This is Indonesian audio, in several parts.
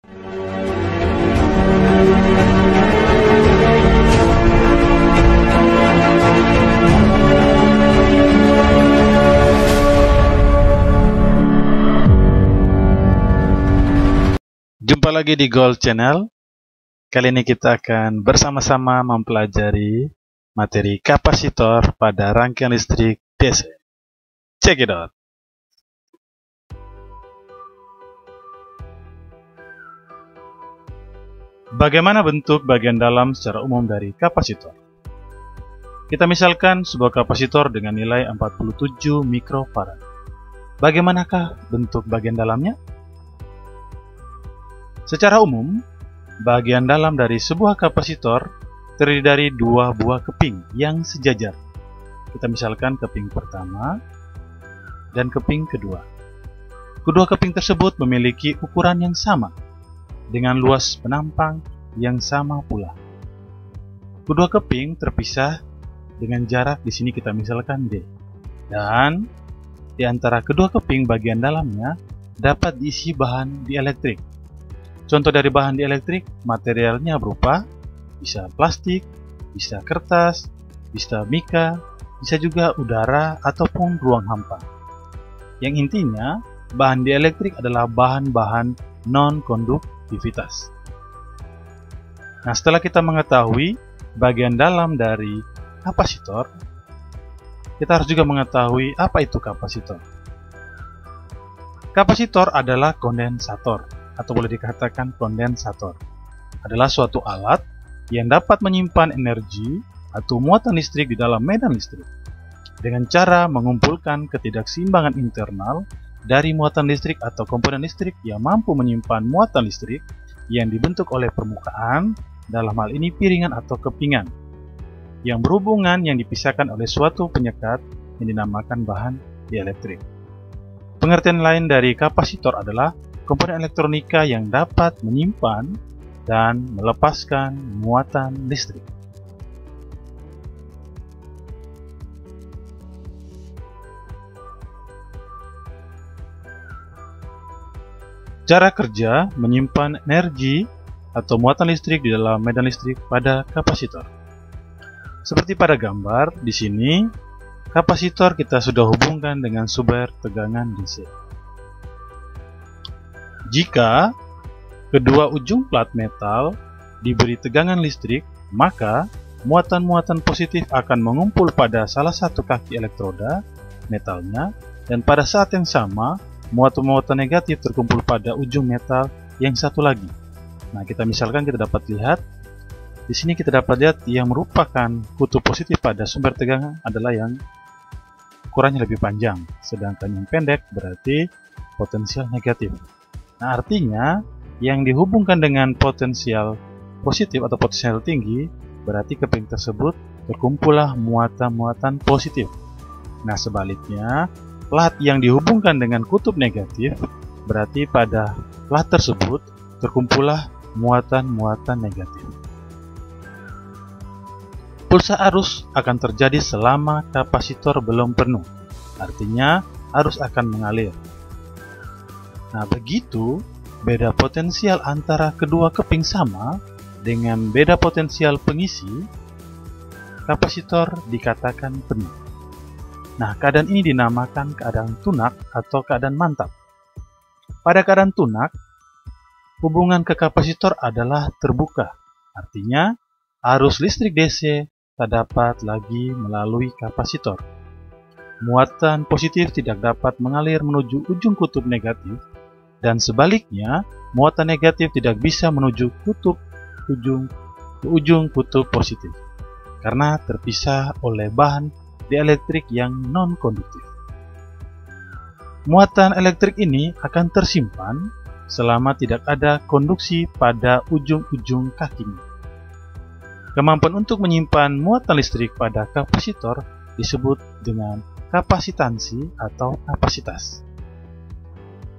Jumpa lagi di Gold Channel. Kali ini kita akan bersama-sama mempelajari materi kapasitor pada rangkaian listrik DC. Check it out. Bagaimana bentuk bagian dalam secara umum dari kapasitor? Kita misalkan sebuah kapasitor dengan nilai 47 mikrofarad. Bagaimanakah bentuk bagian dalamnya? Secara umum, bagian dalam dari sebuah kapasitor terdiri dari dua buah keping yang sejajar. Kita misalkan keping pertama dan keping kedua. Kedua keping tersebut memiliki ukuran yang sama dengan luas penampang yang sama pula. Kedua keping terpisah dengan jarak di sini kita misalkan D. Dan di antara kedua keping bagian dalamnya dapat diisi bahan dielektrik. Contoh dari bahan dielektrik, materialnya berupa bisa plastik, bisa kertas, bisa mika, bisa juga udara ataupun ruang hampa. Yang intinya, bahan dielektrik adalah bahan-bahan non-konduktivitas. Nah, setelah kita mengetahui bagian dalam dari kapasitor, kita harus juga mengetahui apa itu kapasitor. Kapasitor adalah kondensator, atau boleh dikatakan kondensator, adalah suatu alat yang dapat menyimpan energi atau muatan listrik di dalam medan listrik dengan cara mengumpulkan ketidakseimbangan internal dari muatan listrik atau komponen listrik yang mampu menyimpan muatan listrik yang dibentuk oleh permukaan, dalam hal ini piringan atau kepingan, yang berhubungan yang dipisahkan oleh suatu penyekat yang dinamakan bahan dielektrik. Pengertian lain dari kapasitor adalah komponen elektronika yang dapat menyimpan dan melepaskan muatan listrik. Cara kerja menyimpan energi atau muatan listrik di dalam medan listrik pada kapasitor. Seperti pada gambar di sini, kapasitor kita sudah hubungkan dengan sumber tegangan DC. Jika kedua ujung plat metal diberi tegangan listrik, maka muatan-muatan positif akan mengumpul pada salah satu kaki elektroda metalnya, dan pada saat yang sama, muatan-muatan negatif terkumpul pada ujung metal yang satu lagi. Nah, kita misalkan kita dapat lihat, di sini kita dapat lihat yang merupakan kutub positif pada sumber tegangan adalah yang ukurannya lebih panjang, sedangkan yang pendek berarti potensial negatif. Nah, artinya yang dihubungkan dengan potensial positif atau potensial tinggi berarti keping tersebut terkumpullah muatan-muatan positif. Nah, sebaliknya, plat yang dihubungkan dengan kutub negatif berarti pada plat tersebut terkumpullah muatan-muatan negatif. Pulsa arus akan terjadi selama kapasitor belum penuh, artinya arus akan mengalir. Nah, begitu beda potensial antara kedua keping sama dengan beda potensial pengisi, kapasitor dikatakan penuh. Nah, keadaan ini dinamakan keadaan tunak atau keadaan mantap. Pada keadaan tunak, hubungan ke kapasitor adalah terbuka, artinya arus listrik DC tak dapat lagi melalui kapasitor. Muatan positif tidak dapat mengalir menuju ujung kutub negatif, dan sebaliknya, muatan negatif tidak bisa menuju ujung kutub positif karena terpisah oleh bahan dielektrik yang non-konduktif. Muatan elektrik ini akan tersimpan selama tidak ada konduksi pada ujung-ujung kakinya. Kemampuan untuk menyimpan muatan listrik pada kapasitor disebut dengan kapasitansi atau kapasitas.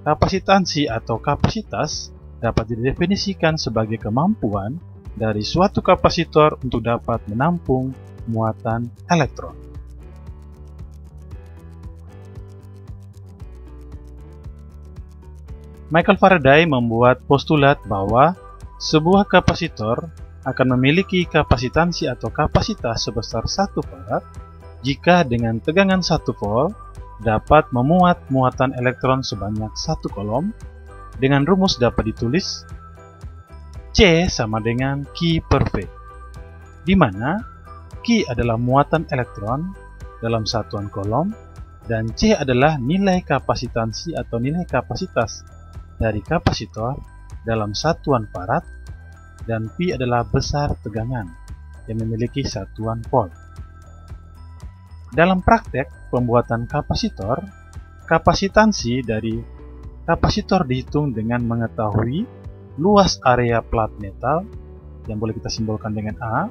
Kapasitansi atau kapasitas dapat didefinisikan sebagai kemampuan dari suatu kapasitor untuk dapat menampung muatan elektron. Michael Faraday membuat postulat bahwa sebuah kapasitor akan memiliki kapasitansi atau kapasitas sebesar 1 farad jika dengan tegangan 1 volt dapat memuat muatan elektron sebanyak 1 kolom. Dengan rumus dapat ditulis C sama dengan Q per V, di mana Q adalah muatan elektron dalam satuan kolom dan C adalah nilai kapasitansi atau nilai kapasitas dari kapasitor dalam satuan farad, dan P adalah besar tegangan yang memiliki satuan volt. Dalam praktek pembuatan kapasitor, kapasitansi dari kapasitor dihitung dengan mengetahui luas area plat metal yang boleh kita simbolkan dengan A,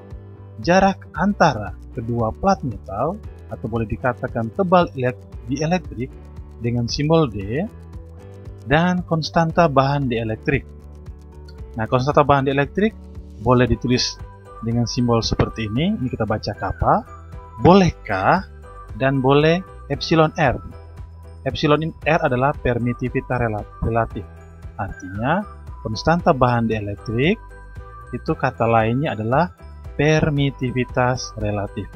jarak antara kedua plat metal atau boleh dikatakan tebal dielektrik dengan simbol D, dan konstanta bahan dielektrik. Nah, konstanta bahan dielektrik boleh ditulis dengan simbol seperti ini. Ini kita baca kappa, boleh K, dan boleh epsilon R. Epsilon R adalah permitivitas relatif. Artinya, konstanta bahan dielektrik itu kata lainnya adalah permitivitas relatif.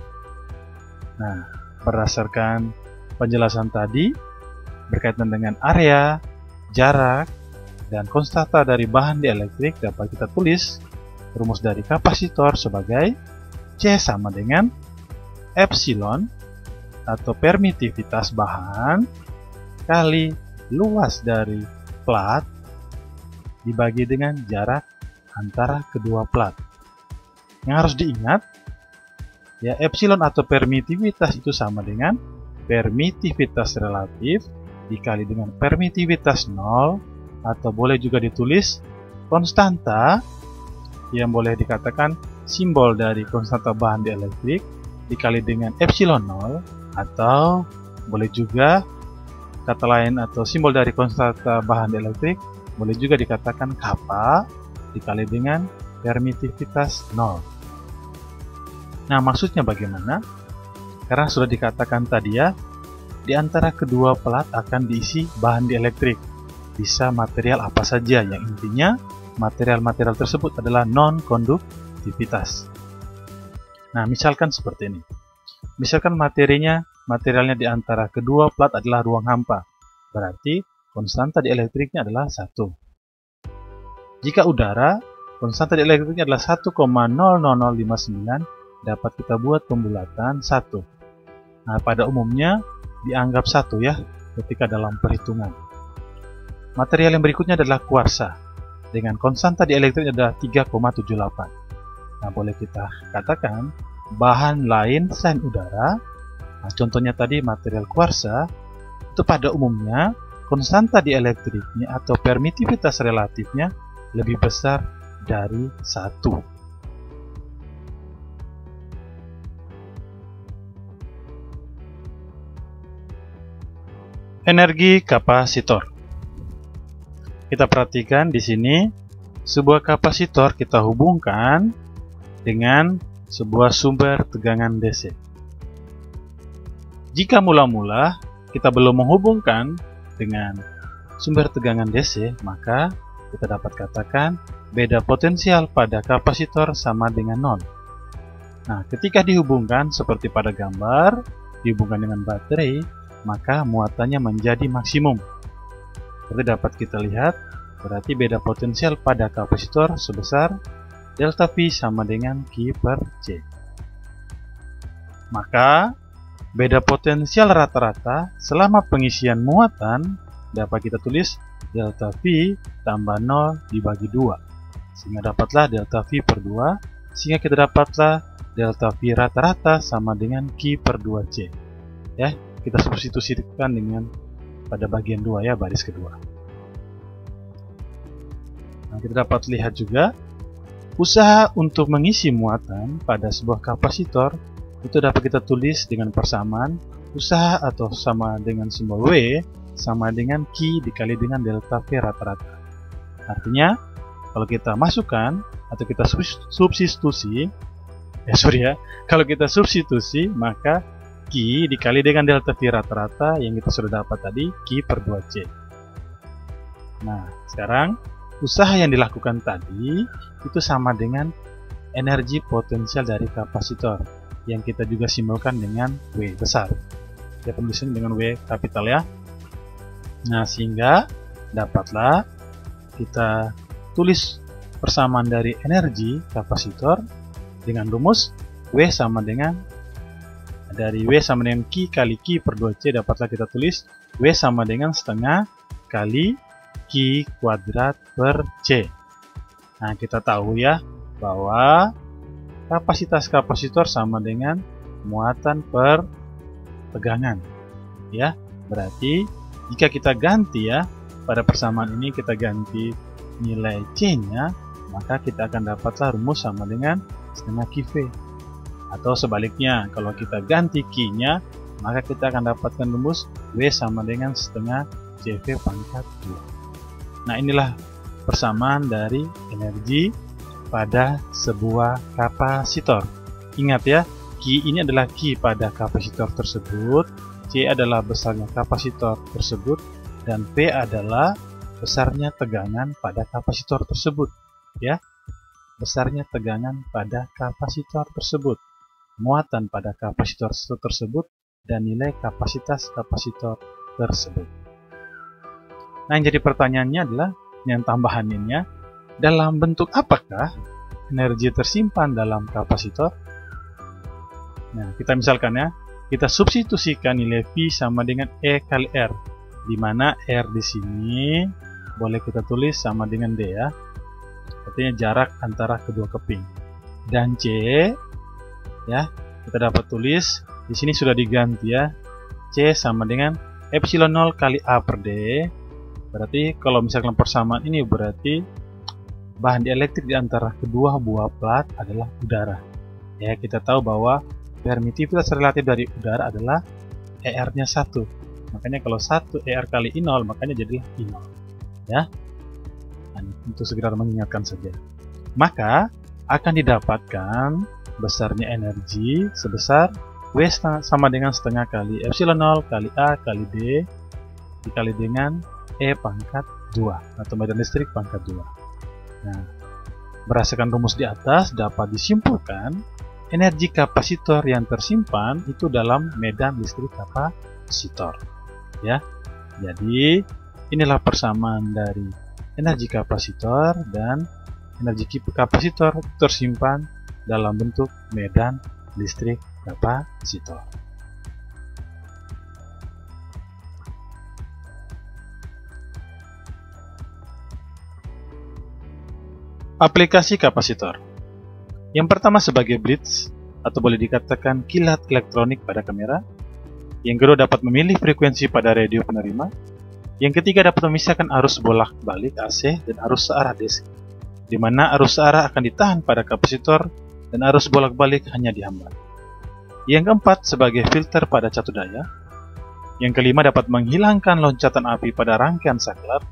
Nah, berdasarkan penjelasan tadi berkaitan dengan area, jarak, dan konstanta dari bahan dielektrik, dapat kita tulis rumus dari kapasitor sebagai C sama dengan epsilon atau permitivitas bahan kali luas dari plat dibagi dengan jarak antara kedua plat. Yang harus diingat, ya, epsilon atau permitivitas itu sama dengan permitivitas relatif dikali dengan permitivitas 0, atau boleh juga ditulis konstanta yang boleh dikatakan simbol dari konstanta bahan dielektrik dikali dengan epsilon 0, atau boleh juga kata lain atau simbol dari konstanta bahan dielektrik boleh juga dikatakan kappa dikali dengan permitivitas 0. Nah, maksudnya bagaimana? Karena sudah dikatakan tadi ya, di antara kedua plat akan diisi bahan dielektrik. Bisa material apa saja, yang intinya material-material tersebut adalah non-konduktivitas. Nah, misalkan seperti ini. Misalkan materialnya di antara kedua plat adalah ruang hampa. Berarti konstanta dielektriknya adalah 1. Jika udara, konstanta dielektriknya adalah 1,00059, dapat kita buat pembulatan 1. Nah, pada umumnya dianggap 1 ya ketika dalam perhitungan. Material yang berikutnya adalah kuarsa dengan konstanta dielektriknya adalah 3,78. Nah, boleh kita katakan bahan lain selain udara. Nah, contohnya tadi material kuarsa itu pada umumnya konstanta dielektriknya atau permitivitas relatifnya lebih besar dari 1. Energi kapasitor. Kita perhatikan di sini, sebuah kapasitor kita hubungkan dengan sebuah sumber tegangan DC. Jika mula-mula kita belum menghubungkan dengan sumber tegangan DC, maka kita dapat katakan beda potensial pada kapasitor sama dengan 0. Nah, ketika dihubungkan seperti pada gambar, dihubungkan dengan baterai, maka muatannya menjadi maksimum. Seperti dapat kita lihat, berarti beda potensial pada kapasitor sebesar delta V sama dengan Q per C. Maka, beda potensial rata-rata selama pengisian muatan dapat kita tulis delta V tambah 0 dibagi 2. Sehingga dapatlah delta V per 2, sehingga kita dapatlah delta V rata-rata sama dengan Q per 2C. Ya, kita substitusikan dengan pada bagian 2 ya, baris kedua. Nah, kita dapat lihat juga usaha untuk mengisi muatan pada sebuah kapasitor itu dapat kita tulis dengan persamaan usaha atau sama dengan simbol W sama dengan Q dikali dengan delta V rata-rata. Artinya kalau kita masukkan atau kita substitusi, kalau kita substitusi maka Q dikali dengan delta V rata-rata yang kita sudah dapat tadi, Q per 2C. Nah, sekarang usaha yang dilakukan tadi itu sama dengan energi potensial dari kapasitor yang kita juga simbolkan dengan W besar. Kita tuliskan dengan W kapital ya. Nah, sehingga dapatlah kita tulis persamaan dari energi kapasitor dengan rumus W sama dengan dari W sama dengan Q kali Q per 2C, dapatlah kita tulis W sama dengan setengah kali Q kuadrat per C. Nah, kita tahu ya bahwa kapasitas kapasitor sama dengan muatan per tegangan. Ya, berarti jika kita ganti ya, pada persamaan ini kita ganti nilai C-nya, maka kita akan dapatlah rumus sama dengan setengah QV. Atau sebaliknya, kalau kita ganti Q-nya, maka kita akan dapatkan rumus W sama dengan setengah CV pangkat 2. Nah, inilah persamaan dari energi pada sebuah kapasitor. Ingat ya, Q ini adalah Q pada kapasitor tersebut, C adalah besarnya kapasitor tersebut, dan P adalah besarnya tegangan pada kapasitor tersebut. Ya, besarnya tegangan pada kapasitor tersebut, muatan pada kapasitor tersebut, dan nilai kapasitas kapasitor tersebut. Nah, yang jadi pertanyaannya adalah yang tambahannya, dalam bentuk apakah energi tersimpan dalam kapasitor? Nah, kita misalkan ya, kita substitusikan nilai V sama dengan E kali R, di mana R di sini boleh kita tulis sama dengan D ya, artinya jarak antara kedua keping. Dan C ya, kita dapat tulis di sini sudah diganti ya, C sama dengan epsilon 0 kali A per D. Berarti kalau misalkan persamaan ini berarti bahan dielektrik di antara kedua buah plat adalah udara. Ya, kita tahu bahwa permitivitas relatif dari udara adalah ER-nya 1. Makanya kalau 1 ER kali I0, makanya jadilah I0. Ya, untuk segera mengingatkan saja. Maka akan didapatkan besarnya energi sebesar W sama dengan setengah kali epsilon 0 kali A kali D dikali dengan E pangkat 2 atau medan listrik pangkat 2. Nah, berdasarkan rumus di atas dapat disimpulkan energi kapasitor yang tersimpan itu dalam medan listrik kapasitor. Ya, jadi inilah persamaan dari energi kapasitor dan energi kapasitor tersimpan dalam bentuk medan listrik kapasitor. Aplikasi kapasitor. Yang pertama sebagai blitz atau boleh dikatakan kilat elektronik pada kamera. Yang kedua dapat memilih frekuensi pada radio penerima. Yang ketiga dapat memisahkan arus bolak-balik AC dan arus searah DC, di mana arus searah akan ditahan pada kapasitor dan arus bolak-balik hanya dihambat. Yang keempat sebagai filter pada catu daya. Yang kelima dapat menghilangkan loncatan api pada rangkaian saklar.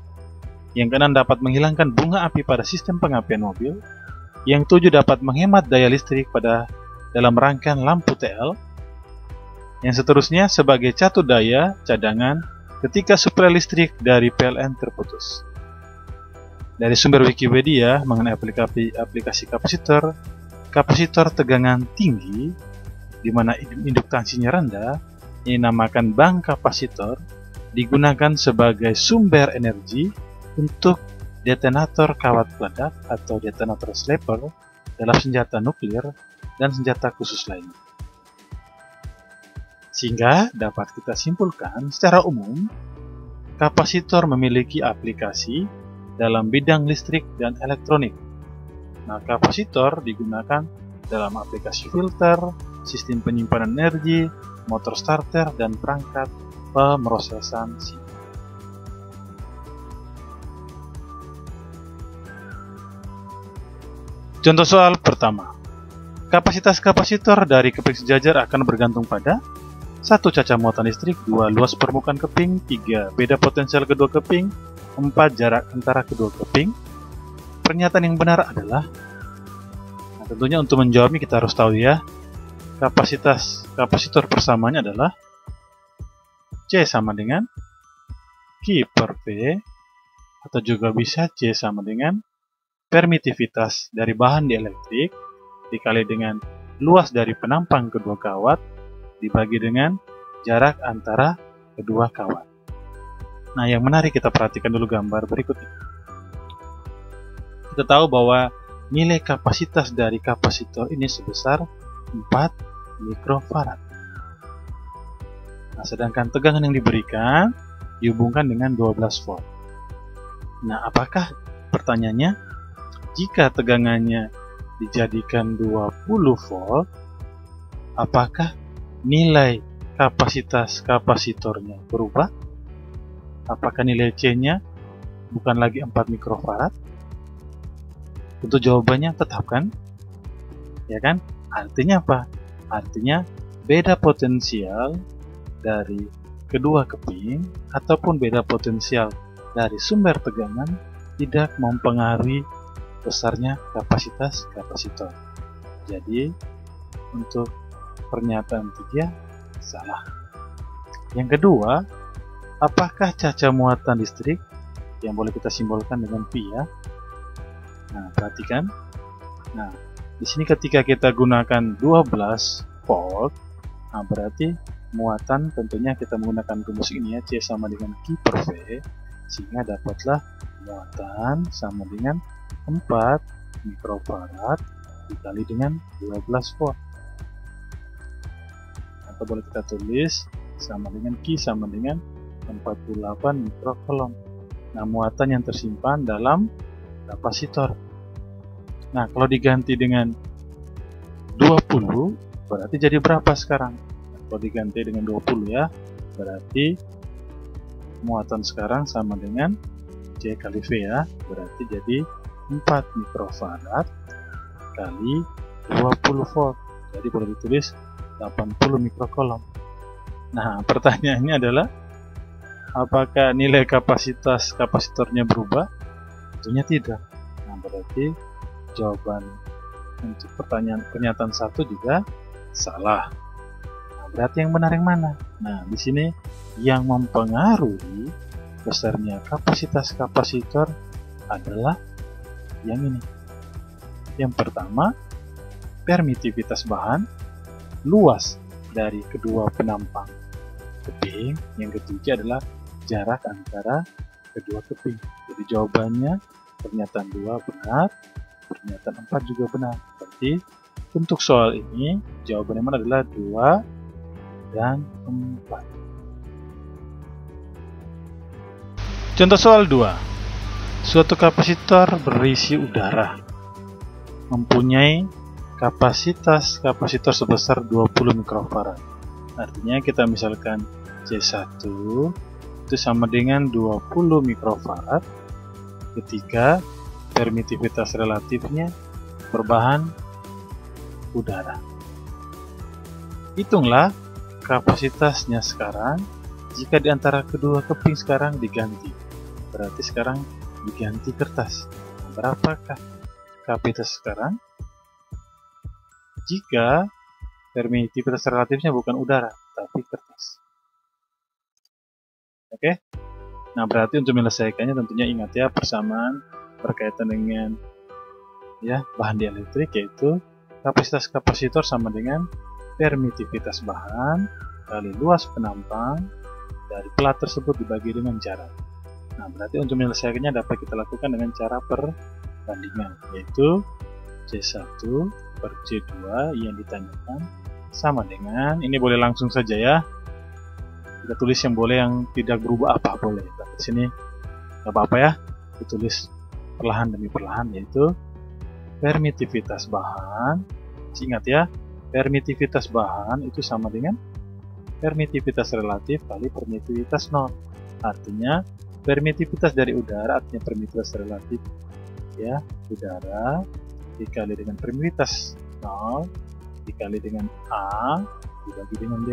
Yang keenam dapat menghilangkan bunga api pada sistem pengapian mobil. Yang tujuh dapat menghemat daya listrik pada dalam rangkaian lampu TL. Yang seterusnya sebagai catu daya cadangan ketika suplai listrik dari PLN terputus. Dari sumber Wikipedia mengenai aplikasi kapasitor, kapasitor tegangan tinggi di mana induktansinya rendah, ini dinamakan bank kapasitor, digunakan sebagai sumber energi untuk detonator kawat peledak atau detonator sniper dalam senjata nuklir dan senjata khusus lainnya. Sehingga dapat kita simpulkan secara umum, kapasitor memiliki aplikasi dalam bidang listrik dan elektronik. Nah, kapasitor digunakan dalam aplikasi filter, sistem penyimpanan energi, motor starter, dan perangkat pemrosesan sinyal. Contoh soal pertama. Kapasitas kapasitor dari keping sejajar akan bergantung pada 1. Caca muatan listrik, 2. Luas permukaan keping, 3. Beda potensial kedua keping, 4. Jarak antara kedua keping. Pernyataan yang benar adalah, nah, tentunya untuk menjawabnya kita harus tahu ya, kapasitas kapasitor persamaannya adalah C sama dengan Q per P Atau juga bisa C sama dengan permitivitas dari bahan dielektrik dikali dengan luas dari penampang kedua kawat dibagi dengan jarak antara kedua kawat. Nah, yang menarik kita perhatikan dulu gambar berikut ini. Kita tahu bahwa nilai kapasitas dari kapasitor ini sebesar 4 mikrofarad. Nah, sedangkan tegangan yang diberikan dihubungkan dengan 12 volt. Nah, apakah pertanyaannya, jika tegangannya dijadikan 20 volt, apakah nilai kapasitas kapasitornya berubah? Apakah nilai C-nya bukan lagi 4 mikrofarad? Tentu jawabannya tetap kan? Ya kan? Artinya apa? Artinya beda potensial dari kedua keping ataupun beda potensial dari sumber tegangan tidak mempengaruhi besarnya kapasitas kapasitor. Jadi untuk pernyataan 3 salah. Yang kedua, apakah caca muatan listrik yang boleh kita simbolkan dengan Pi ya? Nah, perhatikan. Nah, di sini ketika kita gunakan 12 volt, nah berarti muatan tentunya kita menggunakan rumus ini ya, C sama dengan Q per V, sehingga dapatlah muatan sama dengan 4 mikrofarad dikali dengan 12 volt. Atau boleh kita tulis sama dengan Q sama dengan 48 mikrocoulomb. Nah, muatan yang tersimpan dalam kapasitor. Nah, kalau diganti dengan 20 berarti jadi berapa sekarang? Kalau diganti dengan 20 ya, berarti muatan sekarang sama dengan C kali V ya, berarti jadi 4 mikrofarad kali 20 volt. Jadi boleh ditulis 80 mikrocoulomb. Nah, pertanyaannya adalah apakah nilai kapasitas kapasitornya berubah? Tentunya tidak. Nah, berarti jawaban untuk pernyataan 1 juga salah. Nah, berarti yang benar yang mana? Nah, di sini yang mempengaruhi besarnya kapasitas kapasitor adalah yang ini. Yang pertama, permitivitas bahan, luas dari kedua penampang keping. Yang ketiga adalah jarak antara kedua keping. Jadi jawabannya pernyataan 2 benar, pernyataan 4 juga benar. Berarti untuk soal ini jawaban yang mana adalah 2 dan 4. Contoh soal 2. Suatu kapasitor berisi udara mempunyai kapasitas kapasitor sebesar 20 mikrofarad. Artinya kita misalkan C1 itu sama dengan 20 mikrofarad ketika permitivitas relatifnya berbahan udara. Hitunglah kapasitasnya sekarang jika di antara kedua keping sekarang diganti. Berarti sekarang diganti kertas. Berapakah kapasitas sekarang? Jika permitivitas relatifnya bukan udara, tapi kertas. Oke? Nah, berarti untuk menyelesaikannya tentunya ingat ya persamaan berkaitan dengan ya bahan dielektrik, yaitu kapasitas kapasitor sama dengan permitivitas bahan kali luas penampang dari pelat tersebut dibagi dengan jarak. Nah, berarti untuk menyelesaikannya dapat kita lakukan dengan cara perbandingan, yaitu C1 per C2 yang ditanyakan sama dengan, ini boleh langsung saja ya, kita tulis yang boleh, yang tidak berubah apa boleh. Tapi di sini nggak apa-apa ya, ditulis perlahan demi perlahan, yaitu permitivitas bahan. Ingat ya, permitivitas bahan itu sama dengan permitivitas relatif kali permitivitas nol. Artinya permitivitas dari udara, artinya permitivitas relatif ya udara dikali dengan permitivitas nol dikali dengan A dibagi dengan D,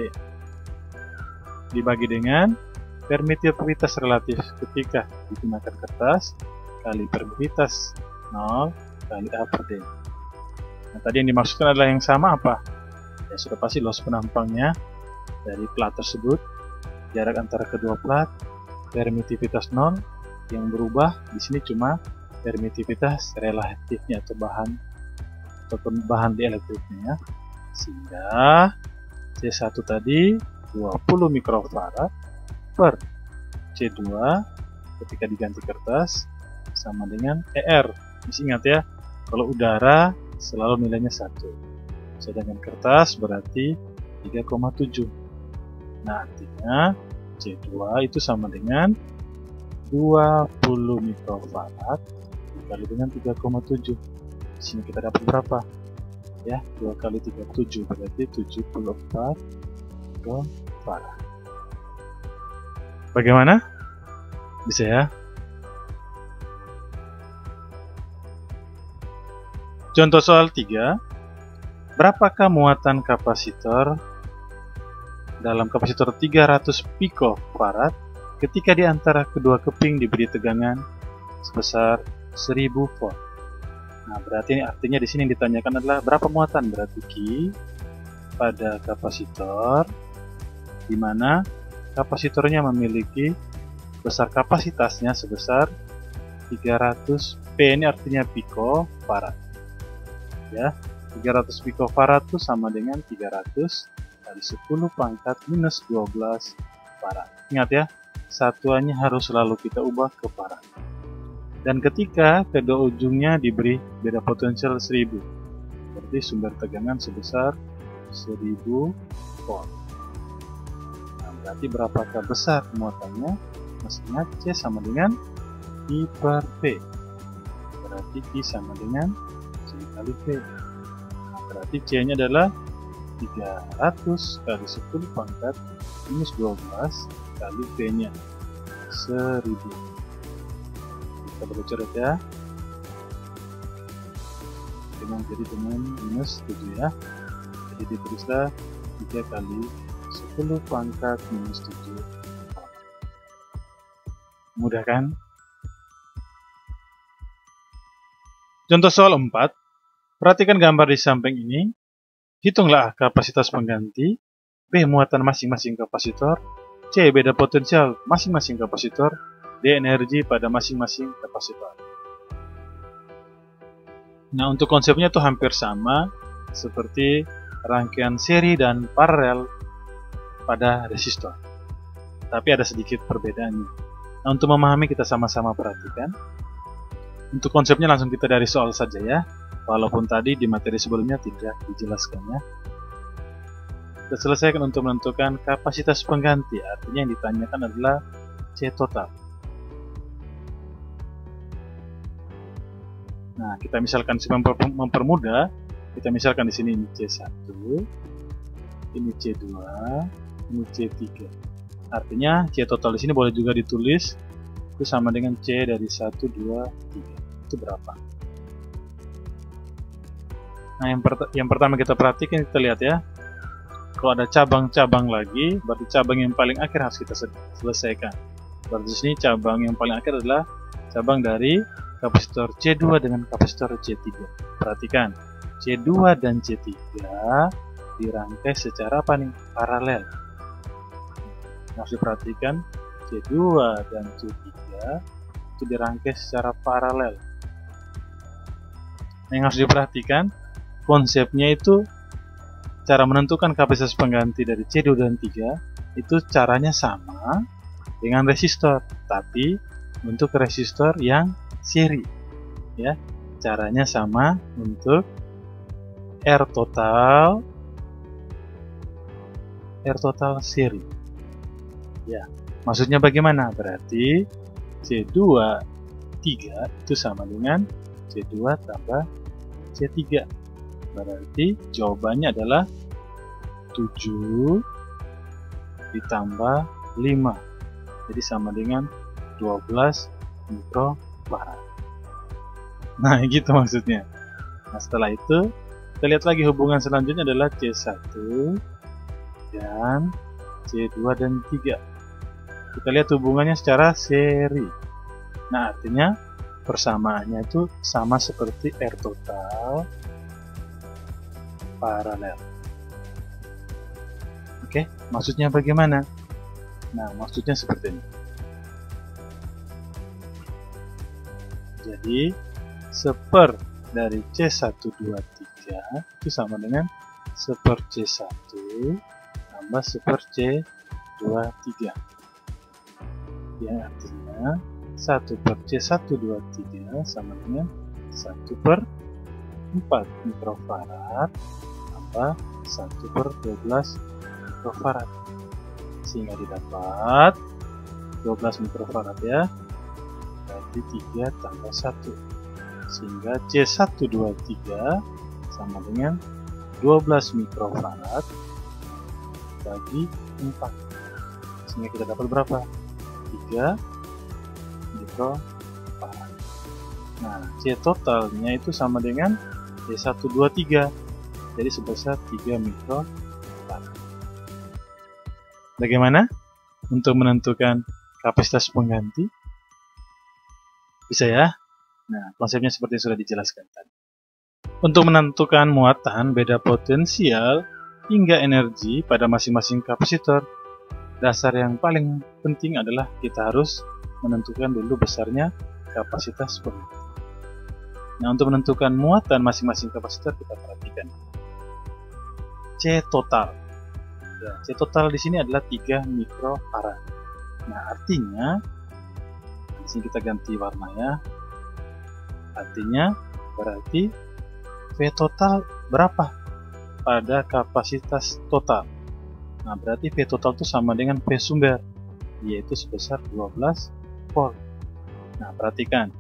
dibagi dengan permitivitas relatif ketika digunakan kertas kali permitivitas 0 kali A per D. Nah, tadi yang dimaksudkan adalah yang sama apa? Ya sudah pasti luas penampangnya dari plat tersebut, jarak antara kedua plat, permitivitas 0 Yang berubah di sini cuma permitivitas relatifnya atau bahan dielektriknya, ya. Sehingga C1 tadi 20 mikrofarad per C2 ketika diganti kertas sama dengan ER. Masih ingat ya, kalau udara selalu nilainya 1, sedangkan kertas berarti 3,7. Nah, artinya C2 itu sama dengan 20 mikrofarad dikali dengan 3,7. Di sini kita dapat berapa? Ya, 2 kali 37 berarti 74 mikrofarad. Bagaimana? Bisa ya? Contoh soal 3. Berapakah muatan kapasitor dalam kapasitor 300 picofarad ketika di antara kedua keping diberi tegangan sebesar 1000 volt? Nah, berarti ini artinya di sini yang ditanyakan adalah berapa muatan, berarti Q pada kapasitor di mana kapasitornya memiliki besar kapasitasnya sebesar 300 P, ini artinya picofarad. Ya, 300 picofarad itu sama dengan 300 kali 10 pangkat minus 12 farad. Ingat ya, satuannya harus selalu kita ubah ke farad. Dan ketika kedua ujungnya diberi beda potensial 1000, berarti sumber tegangan sebesar 1000 volt. Nah, berarti berapakah besar muatannya? Masih ingat, C sama dengan I per P. Berarti I sama dengan C kali P. Nah, berarti C-nya adalah 300 kali 10 pangkat minus 12 kali P-nya 1000. Kita boleh coret ya. Jadi dengan minus 7 ya. Jadi ditulislah 3 kali 10 pangkat minus 7. Mudah kan? Contoh soal 4. Perhatikan gambar di samping ini. Hitunglah kapasitas pengganti, B muatan masing-masing kapasitor, C beda potensial masing-masing kapasitor, D energi pada masing-masing kapasitor. Nah, untuk konsepnya itu hampir sama seperti rangkaian seri dan paralel pada resistor. Tapi ada sedikit perbedaannya. Nah, untuk memahami kita sama-sama perhatikan. Untuk konsepnya langsung kita dari soal saja ya. Walaupun tadi di materi sebelumnya tidak dijelaskan ya. Kita selesaikan untuk menentukan kapasitas pengganti. Artinya yang ditanyakan adalah C total. Nah, kita misalkan mempermudah, kita misalkan di sini ini C1, ini C2, ini C3. Artinya C total di sini boleh juga ditulis itu sama dengan C dari 1, 2, 3. Itu berapa? Nah, yang pertama kita perhatikan, kita lihat ya. Kalau ada cabang-cabang lagi, berarti cabang yang paling akhir harus kita selesaikan. Berarti di sini cabang yang paling akhir adalah cabang dari kapasitor C2 dengan kapasitor C3. Perhatikan, C2 dan C3 dirangkai secara apa nih? Paralel. Harus diperhatikan, C2 dan C3 itu dirangkai secara paralel. Nah, yang harus diperhatikan, konsepnya itu cara menentukan kapasitas pengganti dari C2 dan 3 itu caranya sama dengan resistor, tapi untuk resistor yang seri ya. Caranya sama untuk R total seri ya. Maksudnya bagaimana? Berarti C2 3 itu sama dengan C2 tambah C3. Berarti jawabannya adalah 7 ditambah 5. Jadi sama dengan 12 mikrofarad. Nah, gitu maksudnya. Nah, setelah itu kita lihat lagi hubungan selanjutnya adalah C1 dan C2 dan 3. Kita lihat hubungannya secara seri. Nah, artinya persamaannya itu sama seperti R total paralel. Oke, maksudnya bagaimana? Nah, maksudnya seperti ini. Jadi, seper dari C123 itu sama dengan seper C1 tambah seper C23. Ya, artinya 1 per C123 sama dengan 1 per 4 mikrofarad tambah 1 per 12 mikrofarad, sehingga didapat 12 mikrofarad ya, berarti 3 tambah 1, sehingga C123 sama dengan 12 mikrofarad bagi 4, sehingga kita dapat berapa? 3 mikrofarad. Nah, C totalnya itu sama dengan C123, jadi sebesar 3 mikrofarad. Bagaimana untuk menentukan kapasitas pengganti? Bisa ya? Nah, konsepnya seperti yang sudah dijelaskan tadi. Untuk menentukan muatan, beda potensial, hingga energi pada masing-masing kapasitor, dasar yang paling penting adalah kita harus menentukan dulu besarnya kapasitas pengganti. Nah, untuk menentukan muatan masing-masing kapasitor, kita perhatikan C total. Ya, C total di sini adalah 3 mikrofarad. Nah, artinya di sini kita ganti warna ya. Artinya berarti V total berapa pada kapasitas total? Nah, berarti V total itu sama dengan V sumber, yaitu sebesar 12 volt. Nah, perhatikan.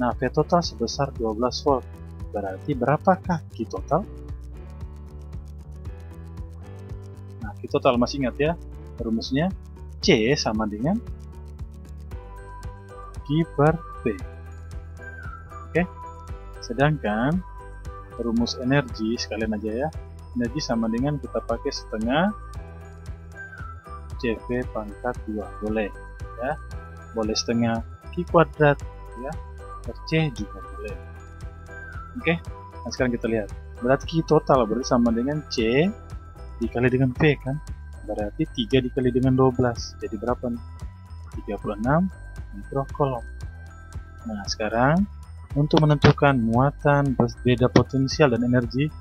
Nah, V total sebesar 12 volt. Berarti berapakah Q total? Nah, Q total masih ingat ya? Rumusnya C sama dengan Q per V. Oke. Sedangkan rumus energi sekalian aja ya. Energi sama dengan kita pakai setengah CV pangkat 2. Boleh ya. Boleh setengah Q kuadrat ya. Per C juga boleh. Oke. Nah, sekarang kita lihat. Berarti Q total berarti sama dengan C dikali dengan V kan. Berarti 3 dikali dengan 12. Jadi berapa nih? 36 mikrocoulomb. Nah, sekarang untuk menentukan muatan beda potensial dan energi,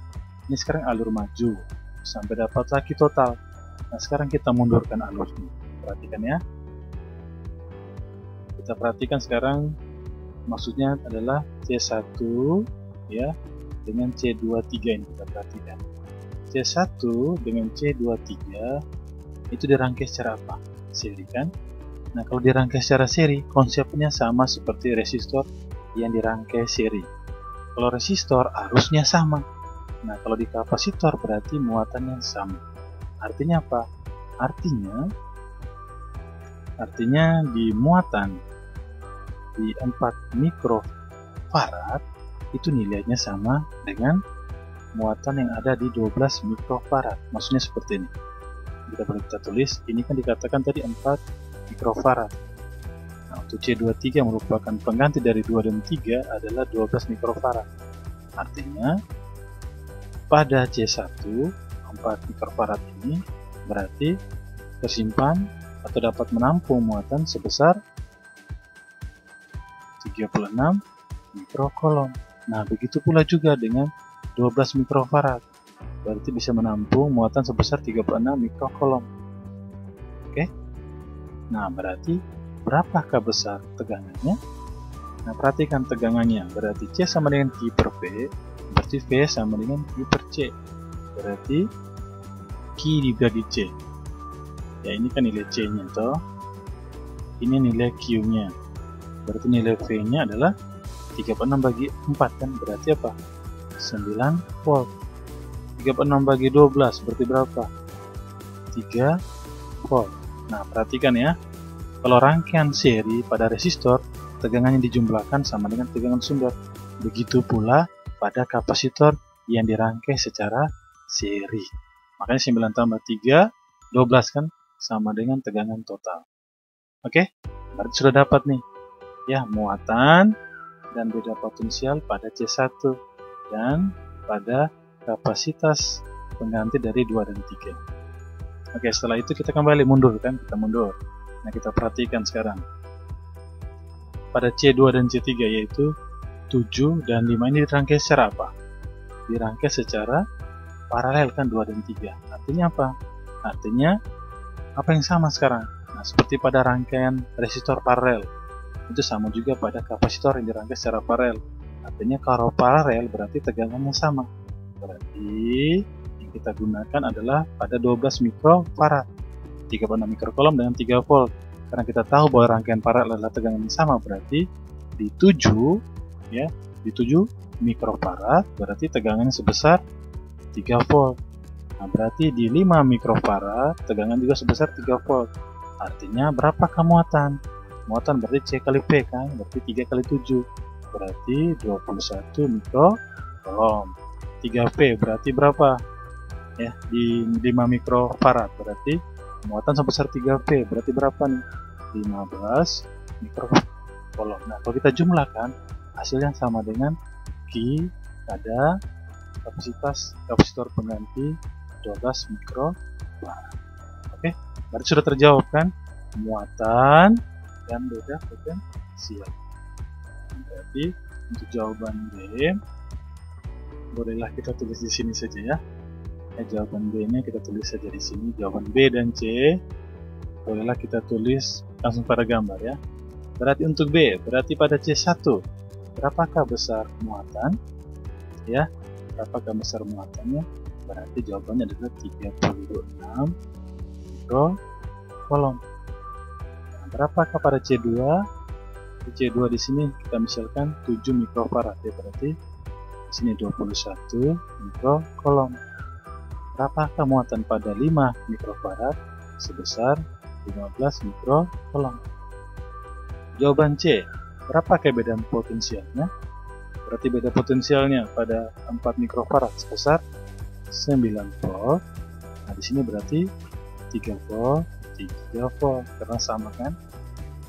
ini sekarang alur maju sampai dapat lagi total. Nah, sekarang kita mundurkan alurnya. Perhatikan ya. Kita perhatikan sekarang, maksudnya adalah C1 ya dengan C23 ini kita perhatikan. C1 dengan C23 itu dirangkai secara apa? Seri kan? Nah, kalau dirangkai secara seri, konsepnya sama seperti resistor yang dirangkai seri. Kalau resistor arusnya sama. Nah, kalau di kapasitor berarti muatannya sama. Artinya apa? Artinya di muatan di 4 mikrofarad itu nilainya sama dengan muatan yang ada di 12 mikrofarad. Maksudnya seperti ini. Kita tulis, ini kan dikatakan tadi 4 mikrofarad. Nah, untuk C23 merupakan pengganti dari 2 dan 3 adalah 12 mikrofarad. Artinya, pada C1, 4 mikrofarad ini berarti tersimpan atau dapat menampung muatan sebesar 36 mikrocoulomb. Nah, begitu pula juga dengan 12 mikrofarad. Berarti bisa menampung muatan sebesar 36 mikrocoulomb. Oke? Nah, berarti berapakah besar tegangannya? Nah, perhatikan tegangannya. Berarti C sama dengan Q per V, berarti V sama dengan Q per C. Berarti Q dibagi C. Ya, ini kan nilai C-nya toh. Ini nilai Q-nya. Berarti nilai V-nya adalah 36 bagi 4 kan, berarti apa? 9 volt. 36 bagi 12 berarti berapa? 3 volt. Nah, perhatikan ya. Kalau rangkaian seri pada resistor, tegangannya dijumlahkan sama dengan tegangan sumber. Begitu pula pada kapasitor yang dirangkai secara seri. Makanya 9 tambah 3, 12 kan, sama dengan tegangan total. Oke? Berarti sudah dapat nih. Ya, muatan dan beda potensial pada C1 dan pada kapasitas pengganti dari 2 dan 3. Oke, setelah itu kita kembali mundur kan, kita mundur. Nah, kita perhatikan sekarang. pada C2 dan C3, yaitu 7 dan 5 ini dirangkai secara apa? Dirangkai secara paralel kan, 2 dan 3. Artinya apa? Artinya apa yang sama sekarang? Nah, seperti pada rangkaian resistor paralel, itu sama juga pada kapasitor yang dirangkai secara paralel. Artinya kalau paralel berarti tegangannya sama. Berarti yang kita gunakan adalah pada 12 mikrofarad, 36 mikrocoulomb dengan 3 volt. Karena kita tahu bahwa rangkaian paralel adalah tegangan yang sama, berarti di 7 ya, di 7 mikrofarad berarti tegangannya sebesar 3 volt. Nah, berarti di 5 mikrofarad tegangan juga sebesar 3 volt. Artinya berapakah muatan? Muatan berarti C kali P kan, berarti 3 kali 7 berarti 21 mikrocoulomb. 3P berarti berapa? Ya, di 5 mikrofarad berarti muatan sebesar 3P berarti berapa nih? 15 mikrocoulomb. Nah, kalau kita jumlahkan, hasilnya sama dengan Q pada kapasitor pengganti 12 mikrofarad. Oke, berarti sudah terjawab kan? Muatan dan beda potensial. Berarti untuk jawaban B, bolehlah kita tulis di sini saja ya. Jawaban B nya kita tulis saja di sini. Jawaban B dan C bolehlah kita tulis langsung pada gambar ya. Berarti untuk B, berarti pada C1 berapakah besar muatan? Ya, berapakah besar muatannya? Berarti jawabannya adalah 36 mikrocoulomb. Nah, berapakah pada C2? C2 di sini kita misalkan 7 mikrofarad ya, berarti di sini 21 mikrocoulomb. Berapakah muatan pada 5 mikrofarad? Sebesar 15 mikrocoulomb. Jawaban C, berapakah beda potensialnya? Berarti beda potensialnya pada 4 mikrofarad sebesar 9 volt. Nah, di sini berarti 3 volt, 3 volt karena sama kan?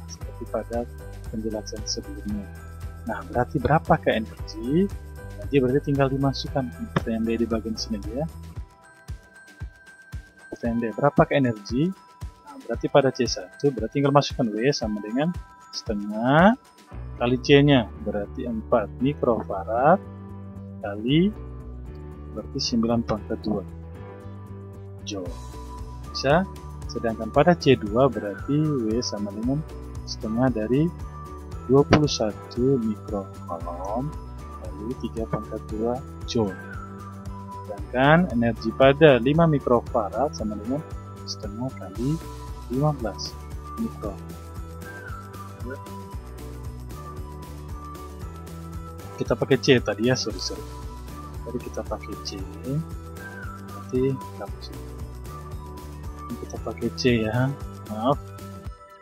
Seperti pada penjelasan sebelumnya. Nah, berarti berapakah energi? Energi berarti tinggal dimasukkan. Pertanyaan D di bagian sini ya. Pertanyaan D, berapakah energi? Nah, berarti pada C1 berarti tinggal masukkan W sama dengan setengah kali C-nya, berarti 4 mikrofarad kali berarti 9 pangkat 2 joule. Bisa. Sedangkan pada C2 berarti W sama dengan setengah dari 21 mikrocoulomb kali 3 pangkat 2 joule. Sedangkan energi pada 5 mikrofarad sama dengan setengah kali 15 mikrofarad. Kita pakai C tadi ya, sorry. Tadi kita pakai C, berarti kita pakai C ya, maaf.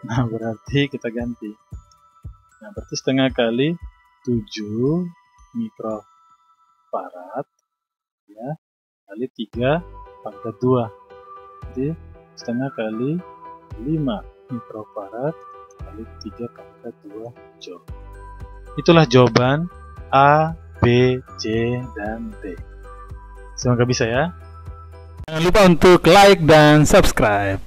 Nah, berarti kita ganti. Nah, berarti setengah kali 7 mikrofarad ya, kali 3 pangkat 2. Jadi setengah kali 5 mikrofarad kali 3 pangkat 2 joule. Itulah jawaban A, B, C, dan D. Semoga bisa ya. Jangan lupa untuk like dan subscribe.